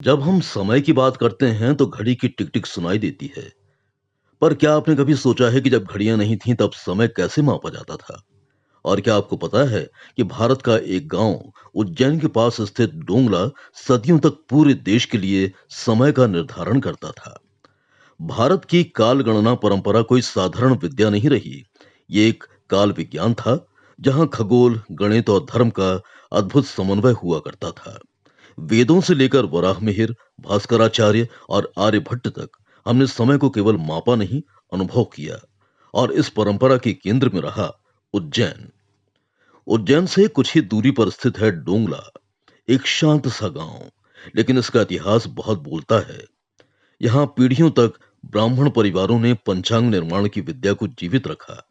जब हम समय की बात करते हैं तो घड़ी की टिक टिक सुनाई देती है। पर क्या आपने कभी सोचा है कि जब घड़ियां नहीं थीं तब समय कैसे मापा जाता था? और क्या आपको पता है कि भारत का एक गांव उज्जैन के पास स्थित डोंगला सदियों तक पूरे देश के लिए समय का निर्धारण करता था। भारत की काल गणना परंपरा कोई साधारण विद्या नहीं रही। ये एक काल विज्ञान था, जहां खगोल, गणित और धर्म का अद्भुत समन्वय हुआ करता था। वेदों से लेकर वराहमिहिर, भास्कराचार्य और आर्यभट्ट तक हमने समय को केवल मापा नहीं, अनुभव किया। और इस परंपरा के केंद्र में रहा उज्जैन। उज्जैन से कुछ ही दूरी पर स्थित है डोंगला, एक शांत सा गांव, लेकिन इसका इतिहास बहुत बोलता है। यहाँ पीढ़ियों तक ब्राह्मण परिवारों ने पंचांग निर्माण की विद्या को जीवित रखा।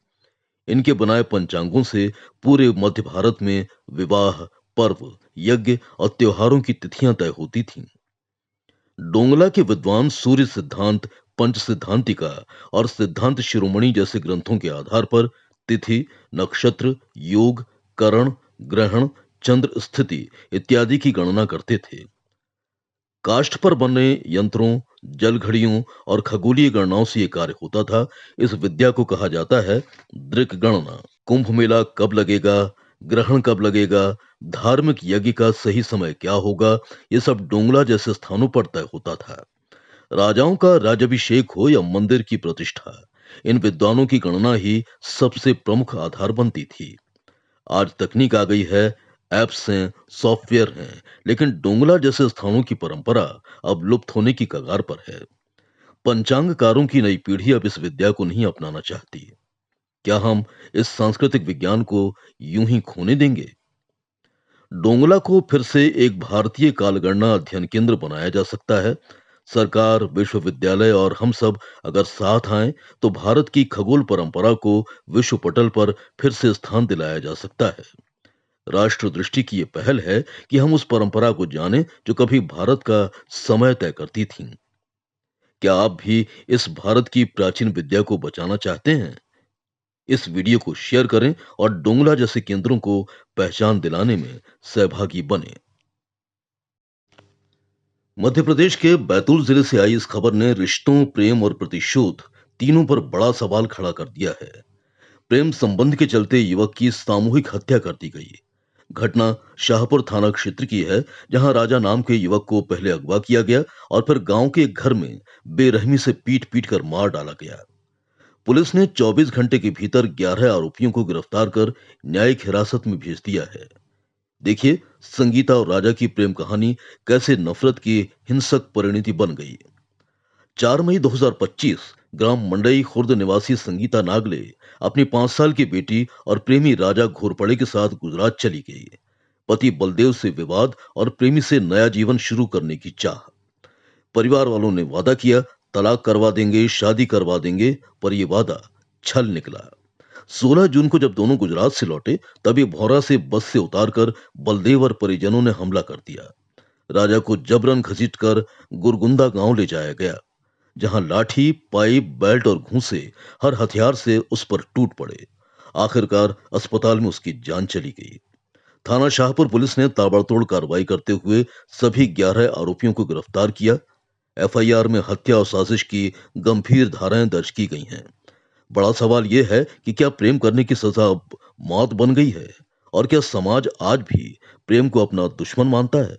इनके बनाए पंचांगों से पूरे मध्य भारत में विवाह, पर्व, यज्ञ और त्योहारों की तिथियां तय होती थीं। डोंगला के विद्वान सूर्य सिद्धांत, पंच सिद्धांतिका और सिद्धांत शिरोमणि जैसे ग्रंथों के आधार पर तिथि, नक्षत्र, योग, करण, ग्रहण, चंद्र स्थिति इत्यादि की गणना करते थे। काष्ठ पर बने यंत्रों, जल घड़ियों और खगोलीय गणनाओं से ये कार्य होता था। इस विद्या को कहा जाता है दृक गणना। कुंभ मेला कब लगेगा, ग्रहण कब लगेगा, धार्मिक यज्ञ का सही समय क्या होगा, ये सब डोंगला जैसे स्थानों पर तय होता था। राजाओं का राज्याभिषेक हो या मंदिर की प्रतिष्ठा, इन विद्वानों की गणना ही सबसे प्रमुख आधार बनती थी। आज तकनीक आ गई है, ऐप्स हैं, सॉफ्टवेयर हैं, लेकिन डोंगला जैसे स्थानों की परंपरा अब लुप्त होने की कगार पर है। पंचांगकारों की नई पीढ़ी अब इस विद्या को नहीं अपनाना चाहती। क्या हम इस सांस्कृतिक विज्ञान को यूं ही खोने देंगे? डोंगला को फिर से एक भारतीय कालगणना अध्ययन केंद्र बनाया जा सकता है। सरकार, विश्वविद्यालय और हम सब अगर साथ आएं तो भारत की खगोल परंपरा को विश्व पटल पर फिर से स्थान दिलाया जा सकता है। राष्ट्र दृष्टि की ये पहल है कि हम उस परंपरा को जानें जो कभी भारत का समय तय करती थी। क्या आप भी इस भारत की प्राचीन विद्या को बचाना चाहते हैं? इस वीडियो को शेयर करें और डोंगला जैसे केंद्रों को पहचान दिलाने में सहभागी बने। मध्य प्रदेश के बैतूल जिले से आई इस खबर ने रिश्तों, प्रेम और प्रतिशोध तीनों पर बड़ा सवाल खड़ा कर दिया है। प्रेम संबंध के चलते युवक की सामूहिक हत्या कर दी गई। घटना शाहपुर थाना क्षेत्र की है, जहां राजा नाम के युवक को पहले अगवा किया गया और फिर गांव के एक घर में बेरहमी से पीट पीट कर मार डाला गया। पुलिस ने 24 घंटे के भीतर 11 आरोपियों को गिरफ्तार कर न्यायिक हिरासत में भेज दिया है। देखिए, संगीता और राजा की प्रेम कहानी कैसे नफरत की हिंसक परिणति बन गई। 4 मई 2025 ग्राम मंडई खुर्द निवासी संगीता नागले अपनी 5 साल की बेटी और प्रेमी राजा घोरपड़े के साथ गुजरात चली गई। पति बलदेव से विवाद और प्रेमी से नया जीवन शुरू करने की चाह। परिवार वालों ने वादा किया, तलाक करवा देंगे, शादी करवा देंगे, पर यह वादा छल निकला। 16 जून को जब दोनों गुजरात से लौटे, तभी भौरा से बस से उतारकर बलदेव और परिजनों ने हमला कर दिया। राजा को जबरन घसीटकर गुरगुंदा गांव ले जाया गया, जहां लाठी, पाइप, बेल्ट और घूंसे हर हथियार से उस पर टूट पड़े। आखिरकार अस्पताल में उसकी जान चली गई। थाना शाहपुर पुलिस ने ताबड़तोड़ कार्रवाई करते हुए सभी 11 आरोपियों को गिरफ्तार किया। एफआईआर में हत्या और साजिश की गंभीर धाराएं दर्ज की गई हैं। बड़ा सवाल यह है कि क्या प्रेम करने की सजा अब मौत बन गई है? और क्या समाज आज भी प्रेम को अपना दुश्मन मानता है?